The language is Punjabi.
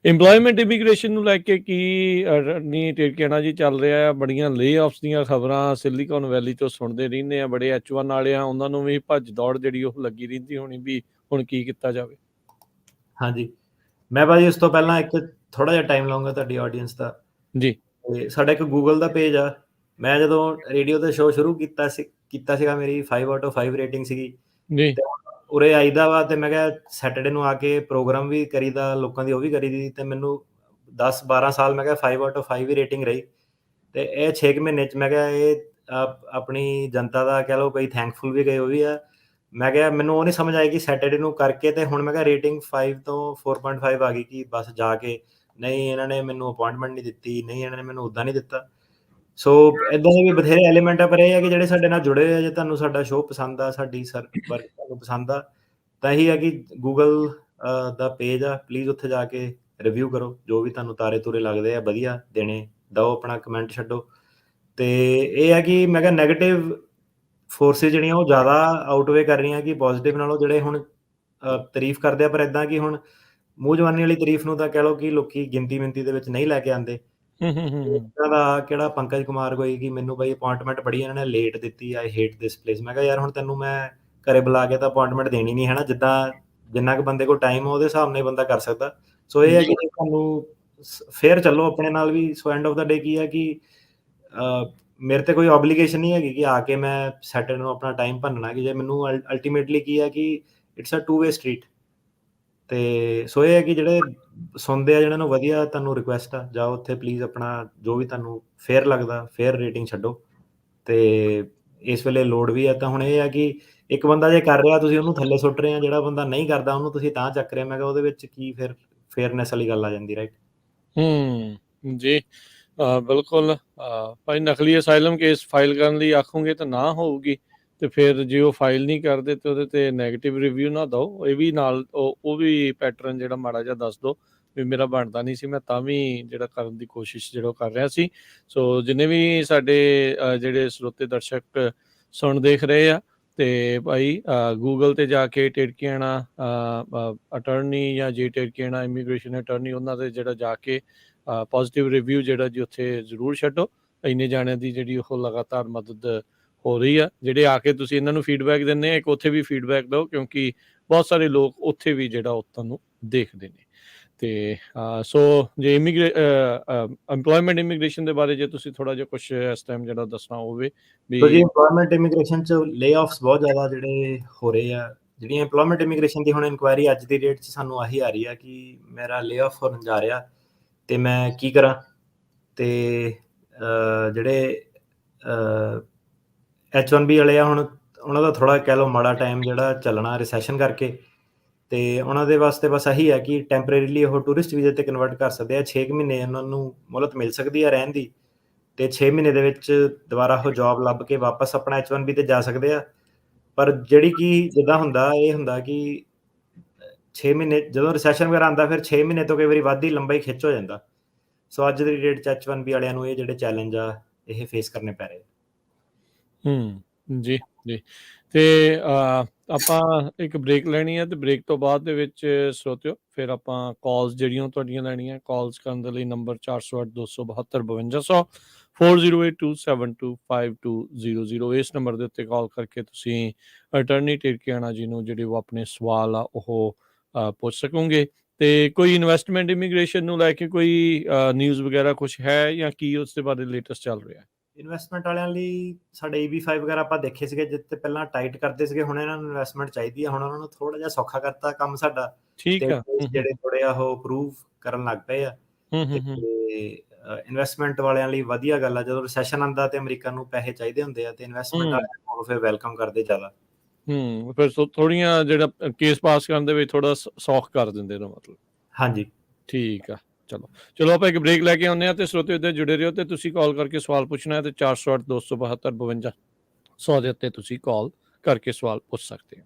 ਇੰਪਲੋਇਮੈਂਟ ਇਮੀਗ੍ਰੇਸ਼ਨ ਨੂੰ ਲੈ ਕੇ ਕੀ ਨੀ ਟਿਰਕੇਣਾ ਜੀ ਚੱਲ ਰਿਹਾ ਆ? ਬੜੀਆਂ ਲੇ-ਆਫਸ ਦੀਆਂ ਖਬਰਾਂ ਸਿਲੀਕਨ ਵੈਲੀ ਤੋਂ ਸੁਣਦੇ ਰਹਿੰਦੇ ਆ। ਬੜੇ H1 ਵਾਲੇ ਆ, ਉਹਨਾਂ ਨੂੰ ਵੀ ਭੱਜ ਦੌੜ ਜਿਹੜੀ ਉਹ ਲੱਗੀ ਰਹਿੰਦੀ ਹੋਣੀ ਵੀ ਹੁਣ ਕੀ ਕੀਤਾ ਜਾਵੇ। ਹਾਂਜੀ, ਮੈਂ ਭਾਜੀ ਉਸ ਤੋਂ ਪਹਿਲਾਂ ਇੱਕ ਥੋੜਾ ਜਿਹਾ ਟਾਈਮ ਲਵਾਂਗਾ ਤੁਹਾਡੀ ਆਡੀਅנס ਦਾ। ਜੀ। ਤੇ ਸਾਡਾ ਇੱਕ ਗੂਗਲ ਦਾ ਪੇਜ ਆ। ਮੈਂ ਜਦੋਂ ਰੇਡੀਓ ਤੇ ਸ਼ੋਅ ਸ਼ੁਰੂ ਕੀਤਾ ਸੀਗਾ, ਮੇਰੀ 5 ਆਊਟ ਆਫ 5 ਰੇਟਿੰਗ ਸੀਗੀ। ਜੀ। ਤੇ ਉਰੇ ਆਈਦਾ ਵਾ ਤੇ ਮੈਂ ਕਿਹਾ ਸੈਟਰਡੇ ਨੂੰ ਆ ਕੇ ਪ੍ਰੋਗਰਾਮ ਵੀ ਕਰੀਦਾ, ਲੋਕਾਂ ਦੀ ਉਹ ਵੀ ਕਰੀਦੀ, ਤੇ ਮੈਨੂੰ 10-12 ਸਾਲ ਮੈਂ ਕਿਹਾ 5 ਆਊਟ ਆਫ 5 ਹੀ ਰੇਟਿੰਗ ਰਹੀ। ਤੇ ਇਹ 6 ਮਹੀਨੇ 'ਚ ਮੈਂ ਕਿਹਾ ਇਹ ਆਪਣੀ ਜਨਤਾ ਦਾ ਕਹਿ ਲਓ, ਕਈ ਥੈਂਕਫੁਲ ਵੀ ਗਏ ਉਹ ਵੀ ਆ। ਮੈਂ ਕਿਹਾ ਮੈਨੂੰ ਉਹ ਨਹੀਂ ਸਮਝ ਆਈ ਕਿ ਸੈਟਰਡੇ ਨੂੰ ਕਰਕੇ ਤੇ ਹੁਣ ਮੈਂ ਕਿਹਾ ਰੇਟਿੰਗ 5 ਤੋਂ 4.5 ਆ ਗਈ ਕਿ ਬਸ ਜਾ ਕੇ ਨਹੀਂ ਇਹਨਾਂ ਨੇ ਮੈਨੂੰ ਅਪੁਆਇੰਟਮੈਂਟ ਨਹੀਂ ਦਿੱਤੀ, ਨਹੀਂ ਇਹਨਾਂ ਨੇ ਮੈਨੂੰ ਉੱਦਾਂ ਨਹੀਂ ਦਿੱਤਾ। ਸੋ ਇੱਦਾਂ ਦੇ ਵੀ ਬਥੇਰੇ ਐਲੀਮੈਂਟ ਆ, ਪਰ ਇਹ ਹੈ ਕਿ ਜਿਹੜੇ ਸਾਡੇ ਨਾਲ ਜੁੜੇ ਹੋਏ ਆ, ਜੇ ਤੁਹਾਨੂੰ ਸਾਡਾ ਸ਼ੋਅ ਪਸੰਦ ਆ, ਸਾਡੀ ਵਰਕ ਤੁਹਾਨੂੰ ਪਸੰਦ ਆ, ਤਾਂ ਇਹੀ ਹੈ ਕਿ ਗੂਗਲ ਦਾ ਪੇਜ ਆ, ਪਲੀਜ਼ ਉੱਥੇ ਜਾ ਕੇ ਰਿਵਿਊ ਕਰੋ। ਜੋ ਵੀ ਤੁਹਾਨੂੰ ਤਾਰੇ ਤੂਰੇ ਲੱਗਦੇ ਆ ਵਧੀਆ ਦੇਣੇ ਦਿਓ, ਆਪਣਾ ਕਮੈਂਟ ਛੱਡੋ। ਤੇ ਇਹ ਹੈ ਕਿ ਮੈਂ ਕਿਹਾ ਨੈਗੇਟਿਵ ਫੋਰਸਿਸ ਜਿਹੜੀਆਂ ਉਹ ਜ਼ਿਆਦਾ ਆਊਟਵੇ ਕਰ ਰਹੀਆਂ ਕਿ ਪੋਜ਼ੀਟਿਵ ਨਾਲੋਂ। ਜਿਹੜੇ ਹੁਣ ਤਾਰੀਫ ਕਰਦੇ ਆ, ਪਰ ਇੱਦਾਂ ਕਿ ਹੁਣ ਮੂੰਹ ਜਵਾਨੀ ਵਾਲੀ ਤਾਰੀਫ ਨੂੰ ਤਾਂ ਕਹਿ ਲਓ ਕਿ ਲੋਕੀ ਗਿਣਤੀ ਮਿੰਤੀ ਦੇ ਵਿੱਚ ਨਹੀਂ ਲੈ ਕੇ ਆਉਂਦੇ। ਇਹਨਾਂ ਦਾ ਕਿਹੜਾ ਪੰਕਜ ਕੁਮਾਰ ਕੋਈ ਕਿ ਮੈਨੂੰ ਬਈ ਅਪੁਆਇੰਟਮੈਂਟ ਬੜੀ ਇਹਨਾਂ ਨੇ ਲੇਟ ਦਿੱਤੀ, ਆਈ ਹੇਟ ਦਿਸ ਪਲੇਸ। ਮੈਂ ਕਿਹਾ ਯਾਰ ਹੁਣ ਤੈਨੂੰ ਮੈਂ ਘਰੇ ਬੁਲਾ ਕੇ ਤਾਂ ਅਪੁਆਇੰਟਮੈਂਟ ਦੇਣੀ ਨਹੀਂ ਹੈ ਨਾ, ਜਿੰਨਾ ਕੁ ਬੰਦੇ ਕੋਲ ਟਾਈਮ ਆ ਉਹਦੇ ਹਿਸਾਬ ਨਾਲ ਬੰਦਾ ਕਰ ਸਕਦਾ। ਸੋ ਇਹ ਹੈ ਕਿ ਤੁਹਾਨੂੰ ਫੇਰ ਚੱਲੋ ਆਪਣੇ ਨਾਲ ਵੀ। ਸੋ ਐਂਡ ਆਫ ਦਾ ਡੇ ਕੀ ਹੈ ਕਿ ਮੇਰੇ ਤੇ ਕੋਈ ਓਬਲੀਗੇਸ਼ਨ ਨਹੀਂ ਹੈਗੀ ਕਿ ਆ ਕੇ ਮੈਂ ਸੈਟਰਡੇ ਨੂੰ ਆਪਣਾ ਟਾਈਮ ਭੰਨਣਾ। ਕਿ ਜੇ ਮੈਨੂੰ ਅਲਟੀਮੇਟਲੀ ਕੀ ਹੈ ਕਿ ਇਟਸ ਅ 2 ਵੇ ਸਟਰੀਟ। ਤੇ ਸੋ ਇਹ ਹੈ ਕਿ ਜਿਹੜੇ ਸੁਣਦੇ ਆ, ਜਿਹਨਾਂ ਨੂੰ ਵਧੀਆ, ਤੁਹਾਨੂੰ ਰਿਕੁਐਸਟ ਆ, ਜਾਓ ਉੱਥੇ ਪਲੀਜ਼ ਆਪਣਾ ਜੋ ਵੀ ਤੁਹਾਨੂੰ ਫੇਅਰ ਲੱਗਦਾ ਫੇਅਰ ਰੇਟਿੰਗ ਛੱਡੋ। ਤੇ ਇਸ ਵੇਲੇ ਲੋੜ ਵੀ ਹੈ। ਤਾਂ ਹੁਣ ਇਹ ਹੈ ਕਿ ਇੱਕ ਬੰਦਾ ਜੇ ਕਰ ਰਿਹਾ ਤੁਸੀਂ ਉਹਨੂੰ ਥੱਲੇ ਸੁੱਟ ਰਹੇ ਆ, ਜਿਹੜਾ ਬੰਦਾ ਨਹੀਂ ਕਰਦਾ ਉਹਨੂੰ ਤੁਸੀਂ ਤਾਂ ਚੱਕ ਰਹੇ। ਮੈਂ ਕਿਹਾ ਉਹਦੇ ਵਿੱਚ ਕੀ ਫਿਰ ਫੇਅਰਨੈਸ ਵਾਲੀ ਗੱਲ ਆ ਜਾਂਦੀ, ਰਾਈਟ? ਜੀ ਬਿਲਕੁਲ। ਭਾਈ ਨਕਲੀ ਅਸਾਈਲਮ ਕੇਸ ਫਾਈਲ ਕਰਨ ਲਈ ਆਖੋਗੇ ਤਾਂ ਨਾ ਹੋਊਗੀ, ਤੇ ਫਿਰ ਜੇ ਉਹ ਫਾਈਲ ਨਹੀਂ ਕਰਦੇ ਤੇ ਉਹਦੇ ਤੇ ਨੈਗੇਟਿਵ ਰਿਵਿਊ ਨਾ ਦਿਓ। ਇਹ ਵੀ ਨਾਲ ਉਹ ਵੀ ਪੈਟਰਨ ਜਿਹੜਾ ਮਾੜਾ ਜਿਹਾ ਦੱਸ ਦਿਓ ਵੀ ਮੇਰਾ ਬਣਦਾ ਨਹੀਂ ਸੀ, ਮੈਂ ਤਾਂ ਵੀ ਜਿਹੜਾ ਕਰਨ ਦੀ ਕੋਸ਼ਿਸ਼ ਜਿਹੜਾ ਕਰ ਰਿਹਾ ਸੀ। ਸੋ ਜਿੰਨੇ ਵੀ ਸਾਡੇ ਜਿਹੜੇ ਸਰੋਤੇ ਦਰਸ਼ਕ ਸੁਣ ਦੇਖ ਰਹੇ ਆ, ਤੇ ਭਾਈ ਗੂਗਲ ਤੇ ਜਾ ਕੇ ਟਿਰਕੇਣਾ ਅਟਰਨੀ ਜਾਂ ਜੇ ਟਿਰਕੇਣਾ ਇਮੀਗ੍ਰੇਸ਼ਨ ਅਟਰਨੀ, ਉਹਨਾਂ ਦੇ ਜਿਹੜਾ ਜਾ ਕੇ ਪੋਜ਼ੀਟਿਵ ਰਿਵਿਊ ਜਿਹੜਾ ਜੀ ਉੱਥੇ ਜ਼ਰੂਰ ਛੱਡੋ। ਇੰਨੇ ਜਾਣਿਆਂ ਦੀ ਜਿਹੜੀ ਉਹ ਲਗਾਤਾਰ ਮਦਦ ਹੋ ਰਹੀ ਆ। ਜਿਹੜੇ ਆ ਕੇ ਤੁਸੀਂ ਇਹਨਾਂ ਨੂੰ ਫੀਡਬੈਕ ਦਿੰਦੇ ਆ, ਇੱਕ ਉੱਥੇ ਵੀ ਫੀਡਬੈਕ ਦਿਓ, ਕਿਉਂਕਿ ਬਹੁਤ ਸਾਰੇ ਲੋਕ ਉੱਥੇ ਵੀ ਜਿਹੜਾ ਉਹ ਤੁਹਾਨੂੰ ਦੇਖਦੇ ਨੇ। ਤੇ ਸੋ ਜੇ ਇੰਪਲੋਇਮੈਂਟ ਇਮੀਗ੍ਰੇਸ਼ਨ ਦੇ ਬਾਰੇ ਜੇ ਤੁਸੀਂ ਥੋੜਾ ਜਿਹਾ ਕੁਛ ਇਸ ਟਾਈਮ ਜਿਹੜਾ ਦੱਸਣਾ ਹੋਵੇ ਵੀ। ਜੀ ਇੰਪਲੋਇਮੈਂਟ ਇਮੀਗ੍ਰੇਸ਼ਨ 'ਚ ਲੇ-ਆਫਸ ਬਹੁਤ ਜ਼ਿਆਦਾ ਜਿਹੜੇ ਹੋ ਰਹੇ ਆ। ਜਿਹੜੀਆਂ ਇੰਪਲੋਇਮੈਂਟ ਇਮੀਗ੍ਰੇਸ਼ਨ ਦੀ ਹੁਣ ਇਨਕੁਆਇਰੀ ਅੱਜ ਦੀ ਡੇਟ 'ਚ ਸਾਨੂੰ ਆਹੀ ਆ ਰਹੀ ਆ ਕਿ ਮੇਰਾ ਲੇ-ਆਫ ਹੋਣ ਜਾ ਰਿਹਾ ਤੇ ਮੈਂ ਕੀ ਕਰਾਂ। ਤੇ ਜਿਹੜੇ H1B ਵਾਲੇ ਆ, ਹੁਣ ਉਹਨਾਂ ਦਾ ਥੋੜਾ ਕਹਿ ਲਓ ਮਾੜਾ ਟਾਈਮ ਜਿਹੜਾ ਚੱਲਣਾ ਰਿਸੈਸ਼ਨ ਕਰਕੇ। ਤੇ ਉਹਨਾਂ ਦੇ ਵਾਸਤੇ ਬਸ ਇਹੀ ਹੈ ਕਿ ਟੈਂਪਰੇਰੀਲੀ ਉਹ ਟੂਰਿਸਟ ਵੀਜ਼ੇ ਤੇ ਕਨਵਰਟ ਕਰ ਸਕਦੇ ਆ। 6 ਮਹੀਨੇ ਉਹਨਾਂ ਨੂੰ ਮੁਹਲਤ ਮਿਲ ਸਕਦੀ ਆ ਰਹਿਣ ਦੀ, ਤੇ 6 ਮਹੀਨੇ ਦੇ ਵਿੱਚ ਦੁਬਾਰਾ ਉਹ ਜੌਬ ਲੱਭ ਕੇ ਵਾਪਸ ਆਪਣਾ H1B ਤੇ ਜਾ ਸਕਦੇ ਆ। ਪਰ ਜਿਹੜੀ ਕਿ ਜਿੱਦਾਂ ਹੁੰਦਾ, ਇਹ ਹੁੰਦਾ ਕਿ 6 ਮਹੀਨੇ ਜਦੋਂ ਰਿਸੈਸ਼ਨ ਵਗੈਰਾ ਆਉਂਦਾ, ਫਿਰ 6 ਮਹੀਨੇ ਤੋਂ ਕਈ ਵਾਰੀ ਵੱਧ ਹੀ ਲੰਬਾ ਹੀ ਖਿੱਚ ਹੋ ਜਾਂਦਾ। ਸੋ ਅੱਜ ਦੀ ਡੇਟ 'ਚ H1B ਵਾਲਿਆਂ ਨੂੰ ਇਹ ਜਿਹੜੇ ਚੈਲੰਜ ਆ ਇਹ ਫੇਸ ਕਰਨੇ ਪੈ ਰਹੇ। ਜੀ ਜੀ। ਤੇ ਆਪਾਂ ਇੱਕ ਬ੍ਰੇਕ ਲੈਣੀ ਹੈ, ਤੇ ਬ੍ਰੇਕ ਤੋਂ ਬਾਅਦ ਦੇ ਵਿੱਚ ਸਰੋਤਿਓ ਫਿਰ ਆਪਾਂ ਕਾਲਸ ਜਿਹੜੀਆਂ ਤੁਹਾਡੀਆਂ ਲੈਣੀਆਂ। ਕਾਲਸ ਕਰਨ ਦੇ ਲਈ ਨੰਬਰ 408 272 5200 4082725200 ਇਸ ਨੰਬਰ ਦੇ ਉੱਤੇ ਕਾਲ ਕਰਕੇ ਤੁਸੀਂ ਅਟਰਨੀ ਟਿਰਕੇਣਾ ਜੀ ਨੂੰ ਜਿਹੜੇ ਉਹ ਆਪਣੇ ਸਵਾਲ ਆ ਉਹ ਪੁੱਛ ਸਕੋਗੇ। ਤੇ ਕੋਈ ਇਨਵੈਸਟਮੈਂਟ ਇਮੀਗ੍ਰੇਸ਼ਨ ਨੂੰ ਲੈ ਕੇ ਕੋਈ ਨਿਊਜ਼ ਵਗੈਰਾ ਕੁਛ ਹੈ ਜਾਂ ਕੀ ਉਸ ਦੇ ਬਾਰੇ ਲੇਟੈਸਟ ਚੱਲ ਰਿਹਾ? ਇਨਵੈਸਟਮੈਂਟ ਵਾਲਿਆਂ ਲਈ ਸਾਡੇ EB5 ਵਗੈਰਾ ਆਪਾਂ ਦੇਖੇ ਸੀਗੇ, ਜਿੱਥੇ ਪਹਿਲਾਂ ਟਾਈਟ ਕਰਦੇ ਸੀਗੇ, ਹੁਣ ਇਹਨਾਂ ਨੂੰ ਇਨਵੈਸਟਮੈਂਟ ਚਾਹੀਦੀ ਆ। ਹੁਣ ਉਹਨਾਂ ਨੂੰ ਥੋੜਾ ਜਿਹਾ ਸੌਖਾ ਕਰਤਾ ਕੰਮ ਸਾਡਾ। ਠੀਕ ਆ। ਜਿਹੜੇ ਥੋੜੇ ਆ ਉਹ ਅਪਰੂਵ ਕਰਨ ਲੱਗ ਪਏ ਆ। ਤੇ ਇਨਵੈਸਟਮੈਂਟ ਵਾਲਿਆਂ ਲਈ ਵਧੀਆ ਗੱਲ ਆ। ਜਦੋਂ ਰਿਸੈਸ਼ਨ ਆਉਂਦਾ ਤੇ ਅਮਰੀਕਾ ਨੂੰ ਪੈਸੇ ਚਾਹੀਦੇ ਹੁੰਦੇ ਆ, ਤੇ ਇਨਵੈਸਟਮੈਂਟ ਵਾਲਿਆਂ ਨੂੰ ਫਿਰ ਵੈਲਕਮ ਕਰਦੇ ਜ਼ਿਆਦਾ। ਫਿਰ ਥੋੜੀਆਂ ਜਿਹੜਾ ਕੇਸ ਪਾਸ ਕਰਨ ਦੇ ਵਿੱਚ ਥੋੜਾ ਸੌਖ ਕਰ ਦਿੰਦੇ ਨੇ ਮਤਲਬ। ਹਾਂਜੀ, ਠੀਕ ਆ। ਚਲੋ ਆਪਾਂ ਇੱਕ ਬ੍ਰੇਕ ਲੈ ਕੇ ਆਉਂਦੇ ਹਾਂ, ਤੇ ਸਰੋਤੇ ਉੱਤੇ ਜੁੜੇ ਰਹੋ। ਤੇ ਤੁਸੀਂ ਕਾਲ ਕਰਕੇ ਸਵਾਲ ਪੁੱਛਣਾ ਹੈ ਤੇ 408 272 5200 ਦੇ ਉੱਤੇ ਤੁਸੀਂ ਕਾਲ ਕਰਕੇ ਸਵਾਲ ਪੁੱਛ ਸਕਦੇ ਹੋ।